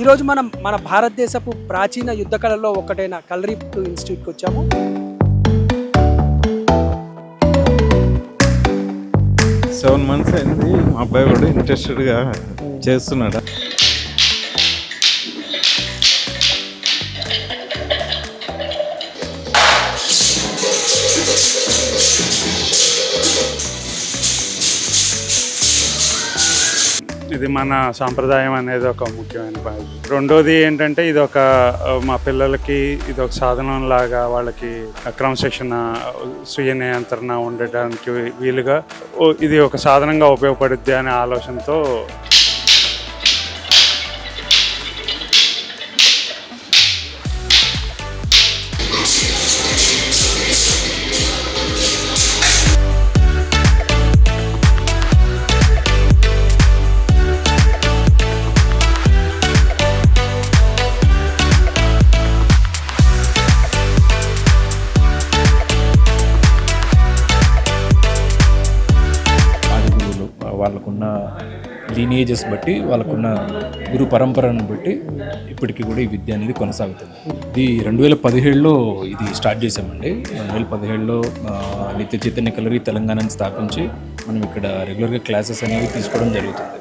ఈరోజు మనం మన భారతదేశపు ప్రాచీన యుద్ధ కళల్లో ఒకటైన కలరిపట్టు ఇన్స్టిట్యూట్కి వచ్చాము. సెవెన్ మంత్స్ అయింది. మా అబ్బాయి కూడా ఇంట్రెస్టెడ్గా చేస్తున్నాడు. ఇది మన సాంప్రదాయం అనేది ఒక ముఖ్యమైన భాగం. రెండోది ఏంటంటే ఇది ఒక మా పిల్లలకి ఇది ఒక సాధనం లాగా వాళ్ళకి క్రమశిక్షణ స్వీయ నియంత్రణ ఉండడానికి వీలుగా ఇది ఒక సాధనంగా ఉపయోగపడుద్ది అనే ఆలోచనతో వాళ్ళకున్న లీనియేజెస్ బట్టి వాళ్ళకున్న గురు పరంపరను బట్టి ఇప్పటికీ కూడా ఈ విద్య అనేది కొనసాగుతుంది. ఇది 2017లో ఇది స్టార్ట్ చేసామండి. 2017లో నిత్య చైతన్య కలరీ తెలంగాణని స్థాపించి మనం ఇక్కడ రెగ్యులర్గా క్లాసెస్ అనేవి తీసుకోవడం జరుగుతుంది.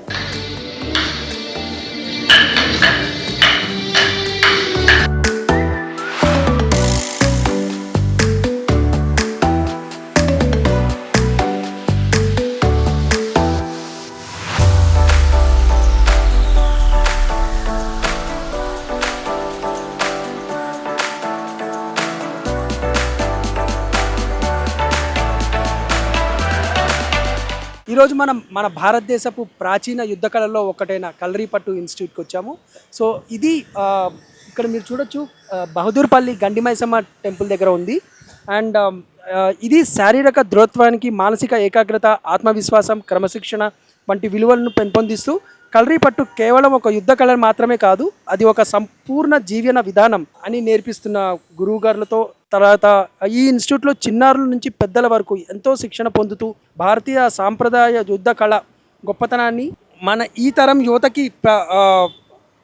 ఈరోజు మనం మన భారతదేశపు ప్రాచీన యుద్ధ కళల్లో ఒకటైన కలరిపట్టు ఇన్స్టిట్యూట్కి వచ్చాము. సో ఇది ఇక్కడ మీరు చూడొచ్చు, బహదూర్పల్లి గండిమైసమ్మ టెంపుల్ దగ్గర ఉంది. అండ్ ఇది శారీరక దృఢత్వానికి, మానసిక ఏకాగ్రత, ఆత్మవిశ్వాసం, క్రమశిక్షణ వంటి విలువలను పెంపొందిస్తూ కలరిపట్టు కేవలం ఒక యుద్ధ కళ మాత్రమే కాదు, అది ఒక సంపూర్ణ జీవన విధానం అని నేర్పిస్తున్న గురువు గారులతో. తర్వాత ఈ ఇన్స్టిట్యూట్లో చిన్నారుల నుంచి పెద్దల వరకు ఎంతో శిక్షణ పొందుతూ భారతీయ సాంప్రదాయ యుద్ధ కళ గొప్పతనాన్ని మన ఈ తరం యువతకి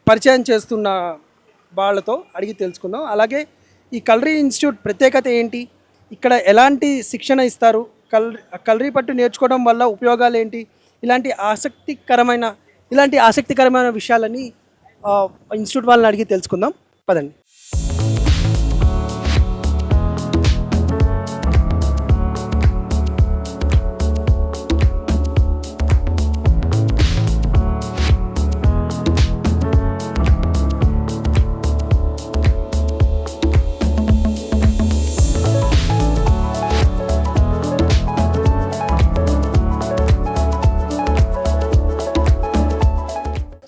పరిచయం చేస్తున్న వాళ్ళతో అడిగి తెలుసుకుందాం. అలాగే ఈ కలరీ ఇన్స్టిట్యూట్ ప్రత్యేకత ఏంటి, ఇక్కడ ఎలాంటి శిక్షణ ఇస్తారు, కలరిపట్టు నేర్చుకోవడం వల్ల ఉపయోగాలు ఏంటి, ఇలాంటి ఆసక్తికరమైన విషయాలని ఇన్స్టిట్యూట్ వాళ్ళని అడిగి తెలుసుకుందాం. పదండి.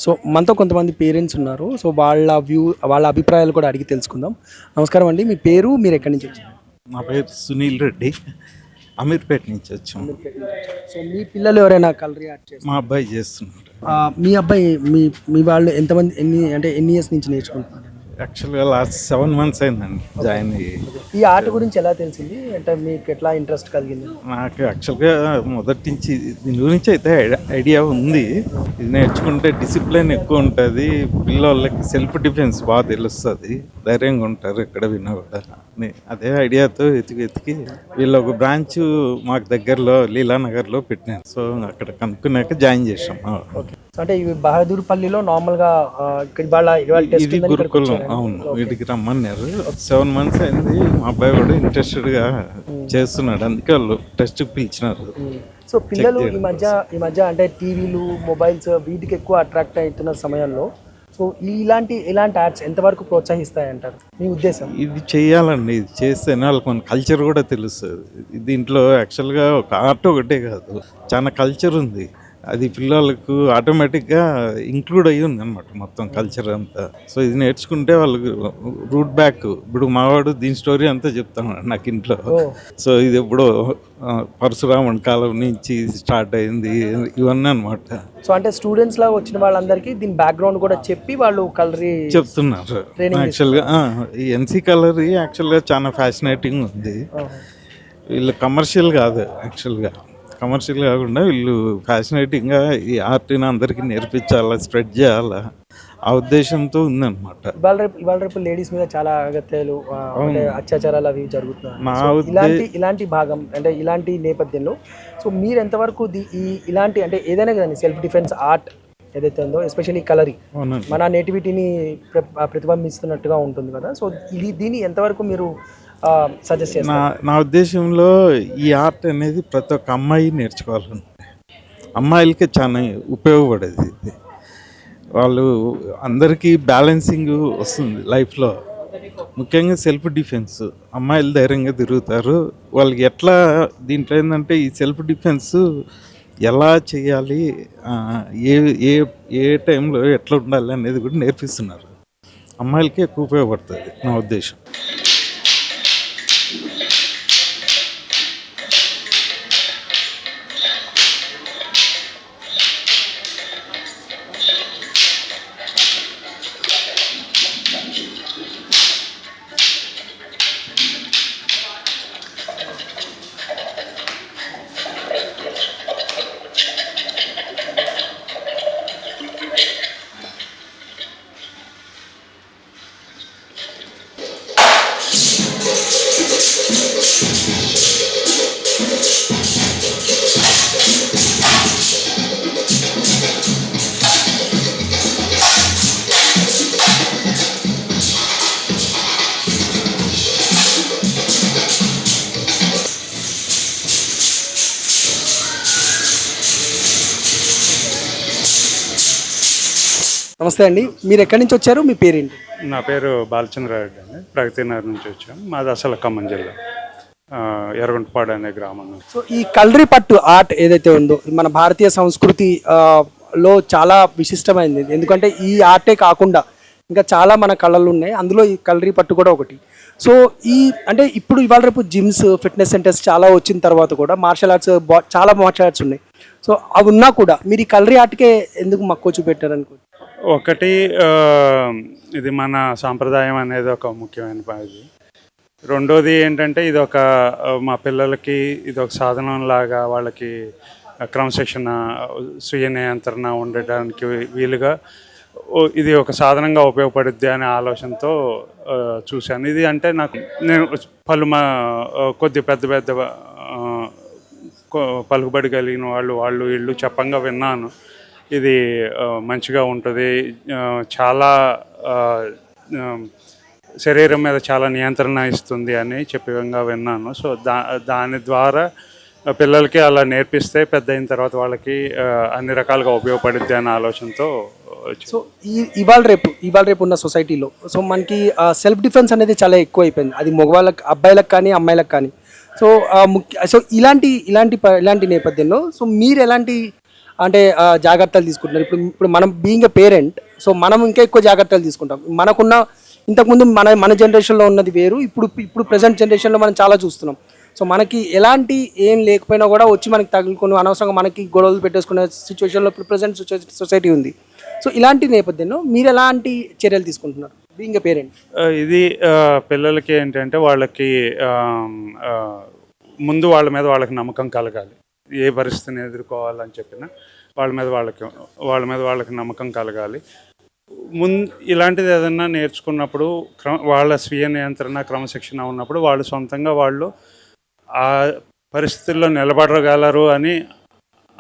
సో మనతో కొంతమంది పేరెంట్స్ ఉన్నారు. సో వాళ్ళ అభిప్రాయాలు కూడా అడిగి తెలుసుకుందాం. నమస్కారం అండి, మీ పేరు, మీరు ఎక్కడి నుంచి వచ్చారు? నా పేరు సునీల్ రెడ్డి, అమీర్పేట నుంచి వచ్చాం. సో మీ పిల్లలు ఎవరైనా కలరీ ఆర్ట్ చేస్తారు? మా అబ్బాయి చేస్తున్నాడు. మీ అబ్బాయి మీ వాళ్ళు ఎంతమంది ఎన్ని ఇయర్స్ నుంచి నేర్చుకుంటున్నారు? యాక్చువల్గా లాస్ట్ 7 మంత్స్ అయిందండి జాయిన్ అయ్యి. ఈ ఆర్ట్ గురించి ఎలా తెలిసింది, అంటే మీకు ఎట్లా ఇంట్రెస్ట్ కలిగింది? నాకు యాక్చువల్గా మొదటి నుంచి దీని గురించి అయితే ఐడియా ఉంది. ఇది నేర్చుకుంటే డిసిప్లిన్ ఎక్కువ ఉంటుంది, పిల్లలకి సెల్ఫ్ డిఫెన్స్ బాగా తెలుస్తుంది, ధైర్యంగా ఉంటారు ఎక్కడ విన్నా కూడా. అదే ఐడియాతో వెతికి వీళ్ళు ఒక బ్రాంచ్ మాకు దగ్గరలో లీలానగర్లో పెట్టినారు. సో అక్కడ కనుక్కున్నాక జాయిన్ చేసాం. అంటే ఇవి బహదూర్పల్లిలో నార్మల్గా ఇది గురుకులం. అవును, వీటికి రమ్మన్నారు. 7 మంత్స్ అయింది. మా అబ్బాయి కూడా ఇంట్రెస్టెడ్గా చేస్తున్నాడు, అందుకే వాళ్ళు టెస్ట్ పిలిచినారు. సో పిల్లలు ఈ మధ్య అంటే టీవీలు, మొబైల్స్ వీటికి ఎక్కువ అట్రాక్ట్ అవుతున్న సమయంలో సో ఇలాంటి యాడ్స్ ఎంతవరకు ప్రోత్సహిస్తాయంటారు, మీ ఉద్దేశం? ఇది చేయాలండి, ఇది చేస్తేనే వాళ్ళకి మన కల్చర్ కూడా తెలుస్తుంది. దీంట్లో యాక్చువల్గా ఒక ఆర్ట్ ఒకటే కాదు, చాలా కల్చర్ ఉంది. అది పిల్లలకు ఆటోమేటిక్గా ఇంక్లూడ్ అయ్యి ఉంది అనమాట మొత్తం కల్చర్ అంతా. సో ఇది నేర్చుకుంటే వాళ్ళకి రూట్ బ్యాక్. ఇప్పుడు మావాడు దీని స్టోరీ అంతా చెప్తాను నాకు ఇంట్లో. సో ఇది ఎప్పుడో పరశురాముడి కాలం నుంచి స్టార్ట్ అయింది ఇవన్నీ అనమాట. సో అంటే స్టూడెంట్స్ లాగా వచ్చిన వాళ్ళందరికీ దీని బ్యాక్గ్రౌండ్ కూడా చెప్పి వాళ్ళు కలరీ చెప్తున్నారు. యాక్చువల్గా ఈ ఎన్సీ కలరీ యాక్చువల్గా చాలా ఫ్యాసినేటింగ్ ఉంది. వీళ్ళు కమర్షియల్ కాదు, యాక్చువల్గా కమర్షియల్ కాకుండా వీళ్ళు ఫ్యాసినేటింగ్గా ఈ ఆర్ట్ని అందరికీ నేర్పించాలా, స్ప్రెడ్ చేయాలా ఆ ఉద్దేశంతో ఉందన్నమాట. ఇవాళ రేపు లేడీస్ మీద చాలా అగత్యాలు అంటే అత్యాచారాలు అవి జరుగుతున్నాయి. నా సో ఇలాంటి భాగం అంటే ఇలాంటి నేపథ్యంలో సో మీరు ఎంతవరకు ఇలాంటి అంటే ఏదైనా కదండి సెల్ఫ్ డిఫెన్స్ ఆర్ట్ ఏదైతే ఉందో ఎస్పెషల్లీ కలరీ అవునండి. మన నేటివిటీని ప్రతిబింబిస్తున్నట్టుగా ఉంటుంది కదా. సో దీన్ని ఎంతవరకు మీరు సజెస్ట్ చేస్తారు? నా ఉద్దేశంలో ఈ ఆర్ట్ అనేది ప్రతి ఒక్క అమ్మాయి నేర్చుకోవాలండి. అమ్మాయిలకి చాలా ఉపయోగపడేది ఇది. వాళ్ళు అందరికీ బ్యాలెన్సింగ్ వస్తుంది లైఫ్లో, ముఖ్యంగా సెల్ఫ్ డిఫెన్స్. అమ్మాయిలు ధైర్యంగా తిరుగుతారు. వాళ్ళకి ఎట్లా దీంట్లో ఏంటంటే ఈ సెల్ఫ్ డిఫెన్స్ ఎలా చేయాలి, ఏ ఏ ఏ టైంలో ఎట్లా ఉండాలి అనేది కూడా నేర్పిస్తున్నారు. అమ్మాయిలకి ఎక్కువ ఉపయోగపడుతుంది నా ఉద్దేశం. నమస్తే అండి, మీరు ఎక్కడి నుంచి వచ్చారు, మీ పేరేంటి? నా పేరు బాలచంద్రారెడ్డి అండి, ప్రగతి నగర్ నుంచి వచ్చాం. మాది అసలు ఖమ్మం జిల్లా, ఎర్రగుంటపాడు అనే గ్రామం. సో ఈ కలరీ పట్టు ఆర్ట్ ఏదైతే ఉందో మన భారతీయ సంస్కృతి లో చాలా విశిష్టమైనది. ఎందుకంటే ఈ ఆర్టే కాకుండా ఇంకా చాలా మన కళలు ఉన్నాయి, అందులో ఈ కలరీ పట్టు కూడా ఒకటి. సో అంటే ఇప్పుడు ఇవాళ రేపు జిమ్స్ ఫిట్నెస్ సెంటర్స్ చాలా వచ్చిన తర్వాత కూడా మార్షల్ ఆర్ట్స్ చాలా మార్షల్ ఆర్ట్స్ ఉన్నాయి. సో అవి ఉన్నా కూడా మీరు ఈ కలరీ ఆర్ట్కే ఎందుకు మక్కువ చూపెట్టారనుకో? ఒకటి, ఇది మన సాంప్రదాయం అనేది ఒక ముఖ్యమైన పని. రెండోది ఏంటంటే ఇది ఒక మా పిల్లలకి ఇది ఒక సాధనం లాగా, వాళ్ళకి క్రమశిక్షణ, స్వీయ నియంత్రణ ఉండడానికి వీలుగా ఇది ఒక సాధనంగా ఉపయోగపడుద్ది అనే ఆలోచనతో చూశాను. ఇది అంటే నేను కొద్ది పెద్ద పెద్ద పలుకుబడి కలిగిన వాళ్ళు వీళ్ళు చెప్పంగా విన్నాను. ఇది మంచిగా ఉంటుంది, చాలా శరీరం మీద చాలా నియంత్రణ ఇస్తుంది అని చెప్పిగా విన్నాను. సో దాని ద్వారా పిల్లలకి అలా నేర్పిస్తే పెద్ద అయిన తర్వాత వాళ్ళకి అన్ని రకాలుగా ఉపయోగపడుద్ది అనే ఆలోచనతో. సో ఇవాళ రేపు ఉన్న సొసైటీలో సో మనకి సెల్ఫ్ డిఫెన్స్ అనేది చాలా ఎక్కువ అయిపోయింది. అది మగవాళ్ళకి, అబ్బాయిలకు కానీ అమ్మాయిలకు కానీ. సో ఇలాంటి నేపథ్యంలో సో మీరు ఎలాంటి అంటే జాగ్రత్తలు తీసుకుంటున్నారు? ఇప్పుడు మనం బీయింగ్ ఎ పేరెంట్, సో మనం ఇంకా ఎక్కువ జాగ్రత్తలు తీసుకుంటాం. మనకున్న ఇంతకుముందు మన జనరేషన్లో ఉన్నది వేరు, ఇప్పుడు ప్రజెంట్ జనరేషన్లో మనం చాలా చూస్తున్నాం. సో మనకి ఎలాంటి ఏం లేకపోయినా కూడా వచ్చి మనకి తగులుకొని అనవసరంగా మనకి గొడవలు పెట్టేసుకునే సిచ్యువేషన్లో ఇప్పుడు ప్రజెంట్ సొసైటీ ఉంది. సో ఇలాంటి నేపథ్యంలో మీరు ఎలాంటి చర్యలు తీసుకుంటున్నారు బీయింగ్ ఎ పేరెంట్? ఇది పిల్లలకి ఏంటంటే వాళ్ళకి ముందు వాళ్ళ మీద వాళ్ళకి నమ్మకం కలగాలి. ఏ పరిస్థితిని ఎదుర్కోవాలని చెప్పినా వాళ్ళ మీద వాళ్ళకి నమ్మకం కలగాలి. ఇలాంటిది ఏదన్నా నేర్చుకున్నప్పుడు వాళ్ళ స్వీయ నియంత్రణ, క్రమశిక్షణ ఉన్నప్పుడు వాళ్ళు సొంతంగా వాళ్ళు ఆ పరిస్థితుల్లో నిలబడగలరు అని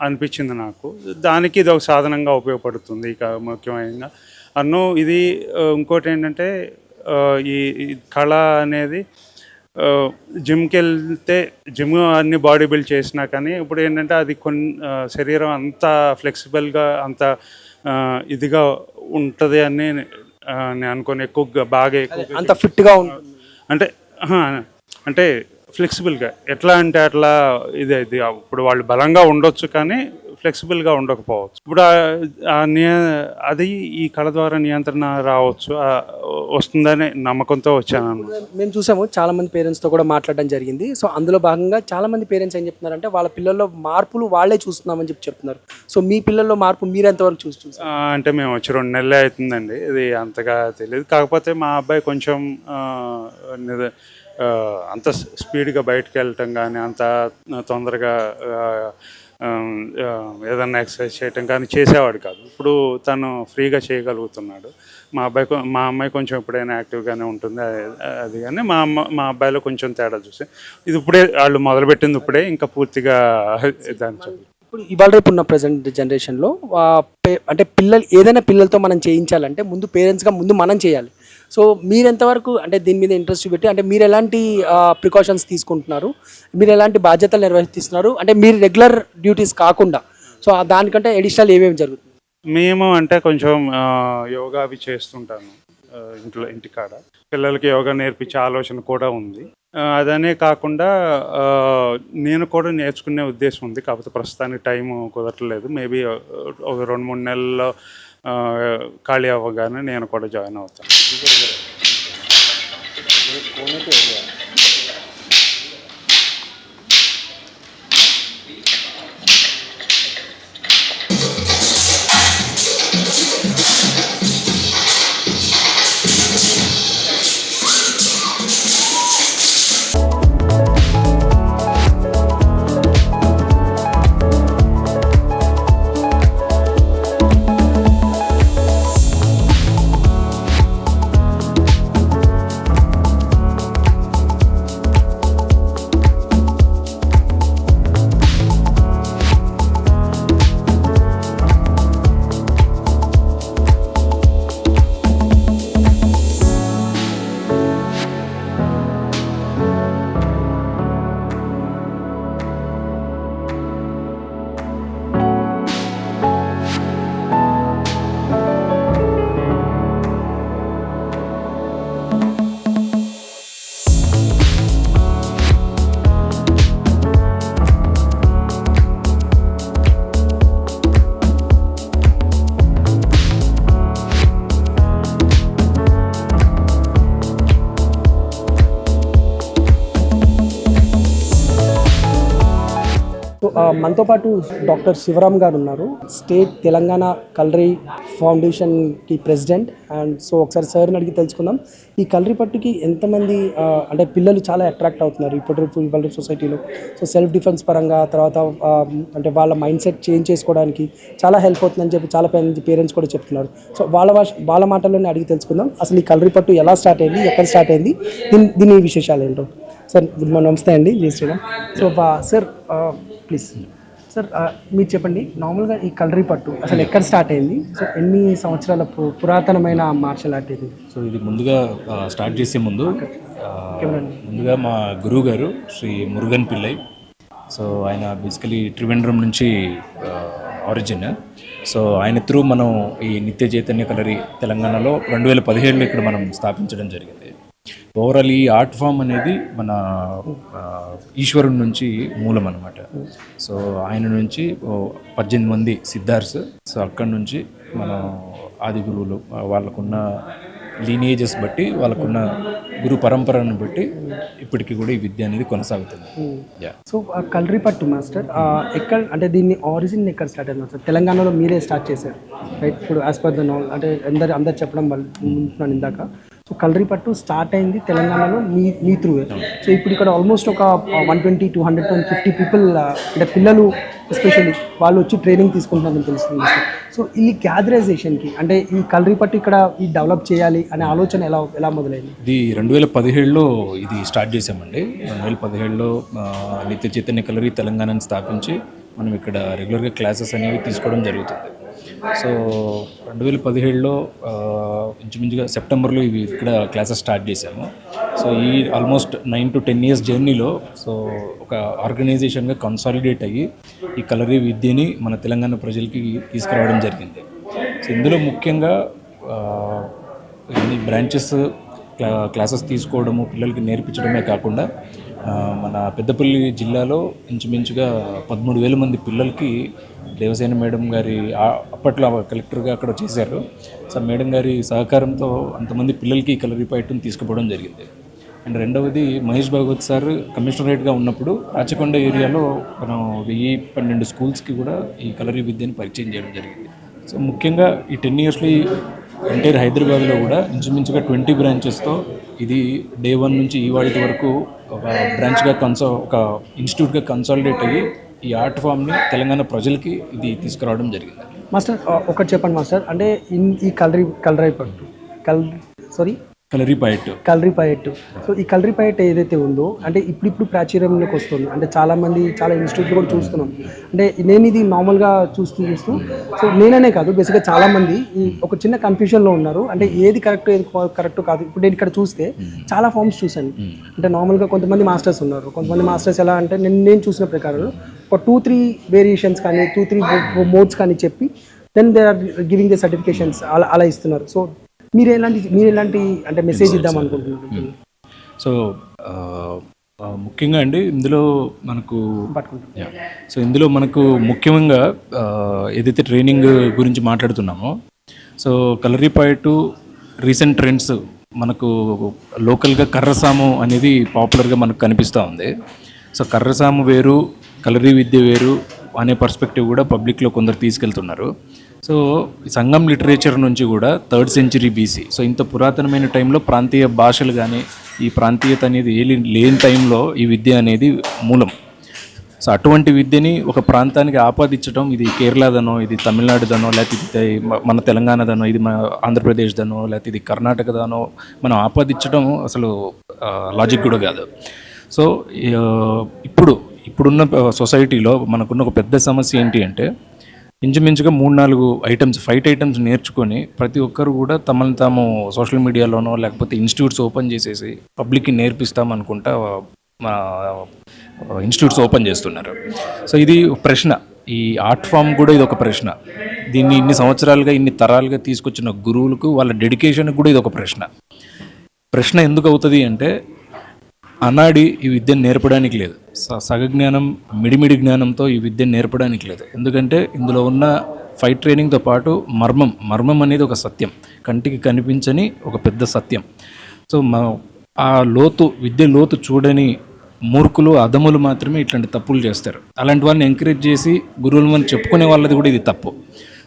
అనిపించింది నాకు. దానికి ఇది ఒక సాధనంగా ఉపయోగపడుతుంది. ఇక ముఖ్యమైన ఇది ఇంకోటి ఏంటంటే ఈ కళ అనేది జిమ్కి వెళ్తే జిమ్ అన్ని బాడీ బిల్డ్ చేసినా కానీ ఇప్పుడు ఏంటంటే అది శరీరం అంత ఫ్లెక్సిబుల్గా అంత ఇదిగా ఉంటుంది అని నేను అనుకోని బాగా అంత ఫిట్గా ఉంటుంది. అంటే ఫ్లెక్సిబుల్గా ఎట్లా అంటే అట్లా ఇది ఇప్పుడు వాళ్ళు బలంగా ఉండొచ్చు కానీ ఫ్లెక్సిబుల్గా ఉండకపోవచ్చు. ఇప్పుడు అది ఈ కళ ద్వారా నియంత్రణ రావచ్చు, వస్తుందని నమ్మకంతో వచ్చాను. మేము చూసాము చాలా మంది పేరెంట్స్తో కూడా మాట్లాడడం జరిగింది. సో అందులో భాగంగా చాలా మంది పేరెంట్స్ ఏం చెప్తున్నారంటే వాళ్ళ పిల్లల్లో మార్పులు వాళ్ళే చూస్తున్నామని చెప్తున్నారు. సో మీ పిల్లల్లో మార్పు మీరు ఎంతవరకు చూస్తారు? అంటే మేము వచ్చి 2 నెలలే అవుతుందండి, ఇది అంతగా తెలియదు. కాకపోతే మా అబ్బాయి కొంచెం అంత స్పీడ్గా బయటకు వెళ్ళటం కానీ, అంత తొందరగా ఏదన్నా ఎక్సర్సైజ్ చేయటం కానీ చేసేవాడు కాదు. ఇప్పుడు తను ఫ్రీగా చేయగలుగుతున్నాడు. మా అమ్మాయి కొంచెం ఎప్పుడైనా యాక్టివ్గానే ఉంటుంది. అది కానీ మా అబ్బాయిలో కొంచెం తేడా చూసి ఇది ఇప్పుడే వాళ్ళు మొదలుపెట్టింది ఇప్పుడే, ఇంకా పూర్తిగా దాన్ని చెప్పి ఇప్పుడు ఇవాళ రేపు ఉన్న ప్రజెంట్ జనరేషన్లో అంటే ఏదైనా పిల్లలతో మనం చేయించాలంటే ముందు పేరెంట్స్గా ముందు మనం చేయాలి. సో మీరు ఎంతవరకు అంటే దీని మీద ఇంట్రెస్ట్ పెట్టి అంటే మీరు ఎలాంటి ప్రికాషన్స్ తీసుకుంటున్నారు, మీరు ఎలాంటి బాధ్యతలు నిర్వహిస్తున్నారు, అంటే మీరు రెగ్యులర్ డ్యూటీస్ కాకుండా సో దానికంటే అడిషనల్ ఏమేమి జరుగుతుంది? మేము అంటే కొంచెం యోగా అవి చేస్తుంటాను ఇంటికాడ. పిల్లలకి యోగా నేర్పించే ఆలోచన కూడా ఉంది. అదనే కాకుండా నేను కూడా నేర్చుకునే ఉద్దేశం ఉంది. కాకపోతే ప్రస్తుతానికి టైం కుదరట్లేదు. మేబీ ఒక 2-3 నెలల్లో ఖాళీ అవ్వగానే నేను కూడా జాయిన్ అవుతాను. మనతో పాటు డాక్టర్ శివరామ్ గారు ఉన్నారు, స్టేట్ తెలంగాణ కలరీ ఫౌండేషన్కి ప్రెసిడెంట్. అండ్ సో ఒకసారి సార్ని అడిగి తెలుసుకుందాం, ఈ కలరీ పట్టుకి ఎంతమంది అంటే పిల్లలు చాలా అట్రాక్ట్ అవుతున్నారు ఇవాళ సొసైటీలో. సో సెల్ఫ్ డిఫెన్స్ పరంగా తర్వాత అంటే వాళ్ళ మైండ్ సెట్ చేంజ్ చేసుకోవడానికి చాలా హెల్ప్ అవుతుందని చెప్పి చాలా పేరెంట్స్ కూడా చెప్తున్నారు. సో వాళ్ళ మాటల్లోనే అడిగి తెలుసుకుందాం అసలు ఈ కలరీ పట్టు ఎలా స్టార్ట్ అయింది, ఎక్కడ స్టార్ట్ అయింది, దీని విశేషాలు ఏంటో. సార్ గుడ్ మార్నింగ్, నమస్తే అండి, జై Shriram. So sir please sir మీరు చెప్పండి, నార్మల్గా ఈ కలరీ పట్టు అసలు ఎక్కడ స్టార్ట్ అయింది, సో ఎన్ని సంవత్సరాల పురాతనమైన మార్షల్ ఆర్ట్ ఇది? సో ఇది ముందుగా స్టార్ట్ చేసే ముందుగా మా గురువు గారు శ్రీ మురుగన్ పిల్లై. సో ఆయన బేసికలీ త్రివేంద్రం నుంచి ఆరిజిన్. సో ఆయన త్రూ మనం ఈ నిత్య చైతన్య కలరీ తెలంగాణలో 2017లో ఇక్కడ మనం స్థాపించడం జరిగింది. ఓవరాల్ ఈ ఆర్ట్ ఫామ్ అనేది మన ఈశ్వరుని నుంచి మూలం అనమాట. సో ఆయన నుంచి 18 మంది సిద్ధార్స్. సో అక్కడి నుంచి మన ఆది గురువులు వాళ్ళకున్న లీనియేజెస్ బట్టి వాళ్ళకున్న గురు పరంపరను బట్టి ఇప్పటికీ కూడా ఈ విద్య అనేది కొనసాగుతుంది. సో కలరీ పట్టు మాస్టర్ ఎక్కడ అంటే దీన్ని ఆరిజిన్ ఎక్కడ స్టార్ట్ అయింది మాస్టర్? తెలంగాణలో మీరే స్టార్ట్ చేశారు రైట్? ఇప్పుడు యాజ్ పర్ ద నాల్ అంటే అందరు చెప్పడం వాళ్ళు ఇందాక. సో కలరీ పట్టు స్టార్ట్ అయింది తెలంగాణలో మీ త్రూ. సో ఇప్పుడు ఇక్కడ ఆల్మోస్ట్ ఒక 120, 200, 250 పీపుల్ అంటే పిల్లలు ఎస్పెషల్లీ వాళ్ళు వచ్చి ట్రైనింగ్ తీసుకుంటున్నారని తెలుస్తుంది. సో ఈ గ్యాదరైజేషన్కి అంటే ఈ కలరీ పట్టు ఇక్కడ ఈ డెవలప్ చేయాలి అనే ఆలోచన ఎలా మొదలైంది? ఇది 2017లో ఇది స్టార్ట్ చేసామండి. 2017లో నిత్య చైతన్య కలరీ తెలంగాణని స్థాపించి మనం ఇక్కడ రెగ్యులర్గా క్లాసెస్ అనేవి తీసుకోవడం జరుగుతుంది. సో 2017లో ఇంచుమించుగా సెప్టెంబర్లో ఇవి ఇక్కడ క్లాసెస్ స్టార్ట్ చేశాము. సో ఈ ఆల్మోస్ట్ 9 to 10 years జర్నీలో సో ఒక ఆర్గనైజేషన్గా కన్సాలిడేట్ అయ్యి ఈ కలరీ విద్యని మన తెలంగాణ ప్రజలకి తీసుకురావడం జరిగింది. సో ఇందులో ముఖ్యంగా బ్రాంచెస్ క్లాసెస్ తీసుకోవడము, పిల్లలకి నేర్పించడమే కాకుండా మన పెద్దపల్లి జిల్లాలో ఇంచుమించుగా 13,000 మంది పిల్లలకి దేవసేన మేడం గారి అప్పట్లో కలెక్టర్గా అక్కడ చేశారు. సో మేడం గారి సహకారంతో అంతమంది పిల్లలకి కలరీ పైట్ని తీసుకుపోవడం జరిగింది. అండ్ రెండవది మహేష్ భాగవత్ సార్ కమిషనరేట్గా ఉన్నప్పుడు రాచకొండ ఏరియాలో మనం 1012 స్కూల్స్కి కూడా ఈ కలరీ విద్యని పరిచయం చేయడం జరిగింది. సో ముఖ్యంగా ఈ 10 yearsలో ఎంటైర్ హైదరాబాద్లో కూడా ఇంచుమించుగా 20 బ్రాంచెస్తో ఇది డే 1 నుంచి ఇవాళ వరకు ఒక బ్రాంచ్గా ఒక ఇన్స్టిట్యూట్గా కన్సాలిడేట్ అయ్యి ఈ ఆర్ట్ ఫామ్ని తెలంగాణ ప్రజలకి ఇది తీసుకురావడం జరిగింది. మాస్టర్ ఒకటి చెప్పండి మాస్టర్, అంటే ఈ కలరిపయట్టు సో ఈ కలరిపయట్టు ఏదైతే ఉందో అంటే ఇప్పుడు ప్రాచుర్యంలోకి వస్తుంది, అంటే చాలామంది చాలా ఇన్స్టిట్యూట్లు కూడా చూస్తున్నాం. అంటే నేను ఇది నార్మల్గా చూస్తూ సో నేననే కాదు బేసిక్గా చాలామంది ఈ ఒక చిన్న కన్ఫ్యూజన్లో ఉన్నారు. అంటే ఏది కరెక్ట్ కాదు. ఇప్పుడు నేను ఇక్కడ చూస్తే చాలా ఫామ్స్ చూశాను. అంటే నార్మల్గా కొంతమంది మాస్టర్స్ ఉన్నారు, కొంతమంది మాస్టర్స్ ఎలా అంటే నేను చూసిన ప్రకారం ఒక 2-3 వేరియేషన్స్ కానీ 2-3 మోడ్స్ కానీ చెప్పి then they are giving the certifications అలా ఇస్తున్నారు. సో మీరు ఎలాంటి అంటే మెసేజ్ ఇద్దాం అనుకుంటున్నారు? సో ముఖ్యంగా అండి ఇందులో మనకు సో ఇందులో మనకు ముఖ్యంగా ఏదైతే ట్రైనింగ్ గురించి మాట్లాడుతున్నామో, సో కలరిపయట్టు రీసెంట్ ట్రెండ్స్ మనకు లోకల్గా కర్రసాము అనేది పాపులర్గా మనకు కనిపిస్తూ ఉంది. సో కర్రసాము వేరు, కలరీ విద్య వేరు అనే పర్స్పెక్టివ్ కూడా పబ్లిక్లో కొందరు తీసుకెళ్తున్నారు. సో సంగం లిటరేచర్ నుంచి కూడా 3rd century BC, సో ఇంత పురాతనమైన టైంలో ప్రాంతీయ భాషలు కానీ ఈ ప్రాంతీయత అనేది లేని టైంలో ఈ విద్య అనేది మూలం. సో అటువంటి విద్యని ఒక ప్రాంతానికి ఆపాదించడం, ఇది కేరళదనో, ఇది తమిళనాడుదనో, లేకపోతే ఇది మన తెలంగాణదనో, ఇది మన ఆంధ్రప్రదేశ్దనో, లేకపోతే ఇది కర్ణాటకదనో మనం ఆపాదించడం అసలు లాజిక్ కూడా కాదు. సో ఇప్పుడున్న సొసైటీలో మనకున్న ఒక పెద్ద సమస్య ఏంటి అంటే ఇంచుమించుగా 3-4 ఐటమ్స్ 5 ఐటమ్స్ నేర్చుకొని ప్రతి ఒక్కరు కూడా తమను తాము సోషల్ మీడియాలోనో లేకపోతే ఇన్స్టిట్యూట్స్ ఓపెన్ చేసేసి పబ్లిక్కి నేర్పిస్తామనుకుంటా ఇన్స్టిట్యూట్స్ ఓపెన్ చేస్తున్నారు. సో ఇది ప్రశ్న, ఈ ఆర్ట్ ఫామ్ కూడా ఇది ఒక ప్రశ్న. దీన్ని ఇన్ని సంవత్సరాలుగా ఇన్ని తరాలుగా తీసుకొచ్చిన గురువులకు వాళ్ళ డెడికేషన్కి కూడా ఇది ఒక ప్రశ్న ఎందుకు అవుతుంది అంటే అనాడి ఈ విద్యను నేర్పడానికి లేదు, సగజ్ఞానం మిడిమిడి జ్ఞానంతో ఈ విద్యను నేర్పడానికి లేదు. ఎందుకంటే ఇందులో ఉన్న ఫైట్ ట్రైనింగ్తో పాటు మర్మం అనేది ఒక సత్యం, కంటికి కనిపించని ఒక పెద్ద సత్యం. సో ఆ విద్య లోతు చూడని మూర్ఖులు అధములు మాత్రమే ఇట్లాంటి తప్పులు చేస్తారు. అలాంటి వాళ్ళని ఎంకరేజ్ చేసి గురువులు అని చెప్పుకునే వాళ్ళది కూడా ఇది తప్పు.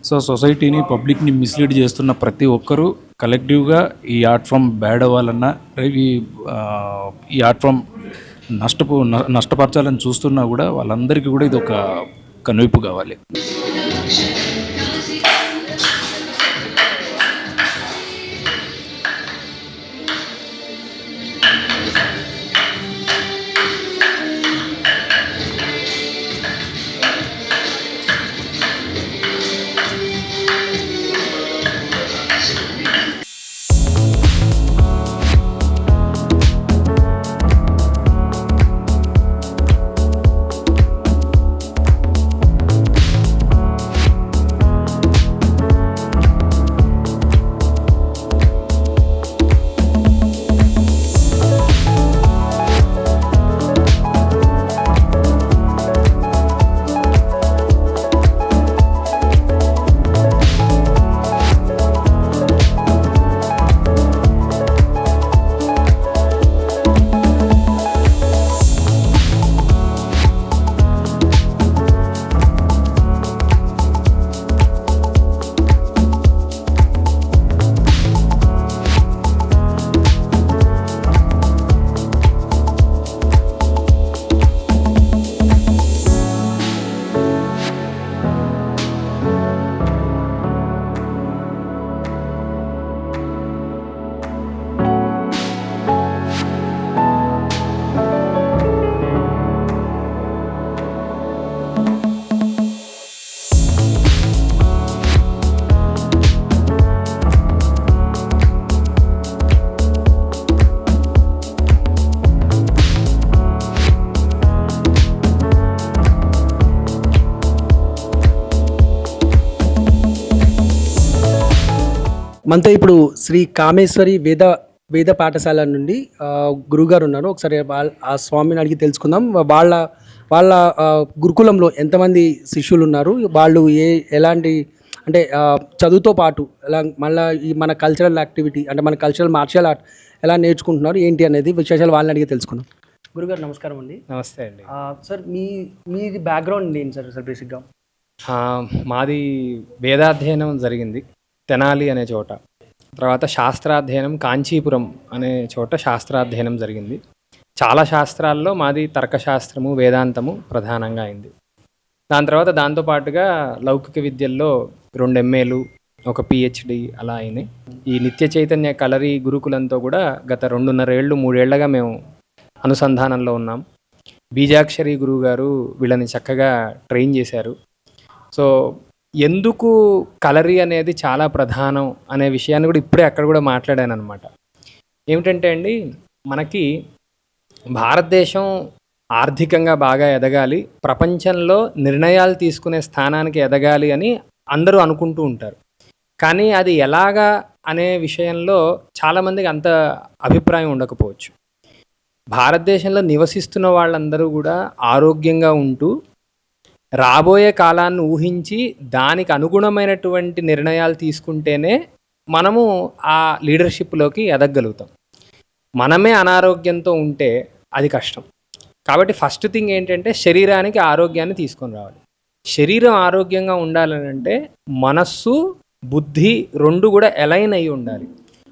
సో సొసైటీని పబ్లిక్ని మిస్లీడ్ చేస్తున్న ప్రతి ఒక్కరూ కలెక్టివ్గా ఈ ఆర్ట్ ఫామ్ బ్యాడ్ అవ్వాలన్నా, ఈ ఆర్ట్ ఫామ్ నష్టపరచాలని చూస్తున్నా కూడా వాళ్ళందరికీ కూడా ఇది ఒక కనువిప్పు కావాలి. మనతో ఇప్పుడు శ్రీ కామేశ్వరి వేద పాఠశాల నుండి గురుగారు ఉన్నారు. ఒకసారి ఆ స్వామిని అడిగి తెలుసుకుందాం. వాళ్ళ గురుకులంలో ఎంతమంది శిష్యులు ఉన్నారు, వాళ్ళు ఎలాంటి అంటే చదువుతో పాటు ఎలా మళ్ళీ ఈ మన కల్చరల్ యాక్టివిటీ అంటే మన కల్చరల్ మార్షల్ ఆర్ట్ ఎలా నేర్చుకుంటున్నారు ఏంటి అనేది విశేషాలు వాళ్ళని అడిగి తెలుసుకుందాం. గురుగారు నమస్కారం అండి. నమస్తే అండి. సార్ మీది బ్యాక్గ్రౌండ్ ఏంటి సార్ బేసిక్గా? మాది వేదాధ్యయనం జరిగింది తెనాలి అనే చోట. తర్వాత శాస్త్రాధ్యయనం కాంచీపురం అనే చోట శాస్త్రాధ్యయనం జరిగింది. చాలా శాస్త్రాల్లో మాది తర్కశాస్త్రము వేదాంతము ప్రధానంగా అయింది. దాని తర్వాత దాంతోపాటుగా లౌకిక విద్యల్లో 2 MAలు, 1 PhD అలా అయినాయి. ఈ నిత్య చైతన్య కలరీ గురుకులంతో కూడా గత 2.5 ఏళ్ళు 3 ఏళ్లుగా మేము అనుసంధానంలో ఉన్నాం. బీజాక్షరి గురువు గారు వీళ్ళని చక్కగా ట్రైన్ చేశారు. సో ఎందుకు కలరీ అనేది చాలా ప్రధానం అనే విషయాన్ని కూడా ఇప్పుడే అక్కడ కూడా మాట్లాడాను అనమాట. ఏమిటంటే అండి, మనకి భారతదేశం ఆర్థికంగా బాగా ఎదగాలి, ప్రపంచంలో నిర్ణయాలు తీసుకునే స్థానానికి ఎదగాలి అని అందరూ అనుకుంటూ ఉంటారు. కానీ అది ఎలాగా అనే విషయంలో చాలామందికి అంత అభిప్రాయం ఉండకపోవచ్చు. భారతదేశంలో నివసిస్తున్న వాళ్ళందరూ కూడా ఆరోగ్యంగా ఉంటూ రాబోయే కాలాన్ని ఊహించి దానికి అనుగుణమైనటువంటి నిర్ణయాలు తీసుకుంటేనే మనము ఆ లీడర్షిప్లోకి ఎదగలుగుతాం. మనమే అనారోగ్యంతో ఉంటే అది కష్టం. కాబట్టి ఫస్ట్ థింగ్ ఏంటంటే శరీరానికి ఆరోగ్యాన్ని తీసుకొని రావాలి. శరీరం ఆరోగ్యంగా ఉండాలంటే మనస్సు, బుద్ధి 2 కూడా అలైన్ అయ్యి ఉండాలి.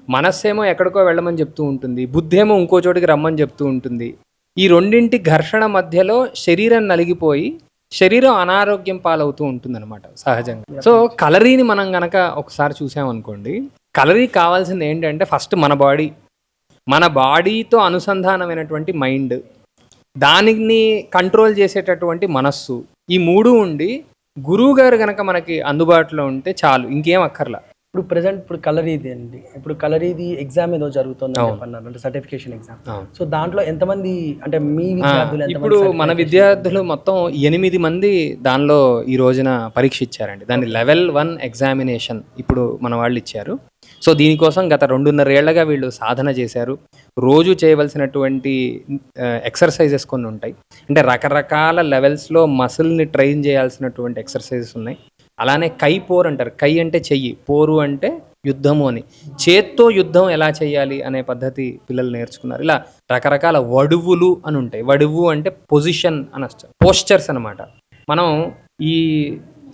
మనస్సు ఏమో ఎక్కడికో వెళ్ళమని చెప్తూ ఉంటుంది, బుద్ధి ఏమో ఇంకో చోటికి రమ్మని చెప్తూ ఉంటుంది. ఈ రెండింటి ఘర్షణ మధ్యలో శరీరం నలిగిపోయి శరీరం అనారోగ్యం పాలవుతూ ఉంటుందన్నమాట సహజంగా. సో కలరీని మనం గనక ఒకసారి చూసామనుకోండి, కలరీ కావాల్సింది ఏంటంటే ఫస్ట్ మన బాడీతో అనుసంధానమైనటువంటి మైండ్, దానిని కంట్రోల్ చేసేటటువంటి మనస్సు, ఈ 3 ఉండి గురువు గారు కనుక మనకి అందుబాటులో ఉంటే చాలు, ఇంకేం అక్కర్లా. ఇప్పుడు కలరీది అండి, ఇప్పుడు కలరీది ఎగ్జామ్ ఏదో జరుగుతుంది చెప్పన్నారు, అంటే సర్టిఫికేషన్ ఎగ్జామ్. సో దాంట్లో ఎంతమంది, అంటే మీ విద్యార్థులు ఇప్పుడు మన విద్యార్థులు మొత్తం 8 మంది దానిలో ఈ రోజున పరీక్ష ఇచ్చారండి. దాన్ని లెవెల్ 1 ఎగ్జామినేషన్ ఇప్పుడు మన వాళ్ళు ఇచ్చారు. సో దీనికోసం గత 2.5 ఏళ్లుగా వీళ్ళు సాధన చేశారు. రోజు చేయవలసినటువంటి ఎక్సర్సైజెస్ కొన్ని ఉంటాయి. అంటే రకరకాల లెవెల్స్లో మసిల్ని ట్రైన్ చేయాల్సినటువంటి ఎక్సర్సైజెస్ ఉన్నాయి. అలానే కై పోర్ అంటారు. కై అంటే చెయ్యి, పోరు అంటే యుద్ధము అని. చేత్తో యుద్ధం ఎలా చేయాలి అనే పద్ధతి పిల్లలు నేర్చుకున్నారు. ఇలా రకరకాల వడువులు అని ఉంటాయి. వడువు అంటే పొజిషన్ అని వస్తుంది, పోస్చర్స్ అనమాట. మనం ఈ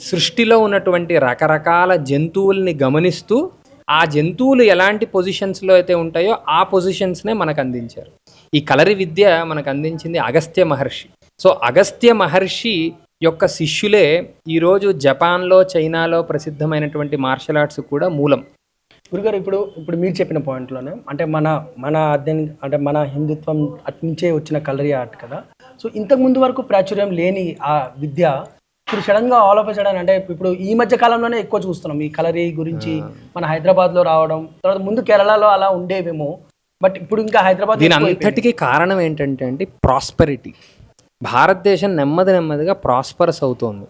సృష్టిలో ఉన్నటువంటి రకరకాల జంతువుల్ని గమనిస్తూ ఆ జంతువులు ఎలాంటి పొజిషన్స్లో అయితే ఉంటాయో ఆ పొజిషన్స్నే మనకు అందించారు. ఈ కలరి విద్య మనకు అందించింది అగస్త్య మహర్షి. సో అగస్త్య మహర్షి యొక్క శిష్యులే ఈరోజు జపాన్లో, చైనాలో ప్రసిద్ధమైనటువంటి మార్షల్ ఆర్ట్స్ కూడా మూలం. గురుగారు, ఇప్పుడు మీరు చెప్పిన పాయింట్లోనే అంటే మన అధ్యయనం, అంటే మన హిందుత్వం అట్నుంచే వచ్చిన కలరీ ఆర్ట్ కదా. సో ఇంతకుముందు వరకు ప్రాచుర్యం లేని ఆ విద్య ఇప్పుడు సడన్గా ఆల్ ఆఫ్ సడన్, అంటే ఇప్పుడు ఈ మధ్య కాలంలోనే ఎక్కువ చూస్తున్నాం ఈ కలరీ గురించి. మన హైదరాబాద్లో రావడం, తర్వాత ముందు కేరళలో అలా ఉండేవేమో, బట్ ఇప్పుడు ఇంకా హైదరాబాద్. దీని అంతటికీ కారణం ఏంటంటే అండి ప్రాస్పెరిటీ. భారతదేశం నెమ్మదిగా ప్రాస్పరస్ అవుతోంది.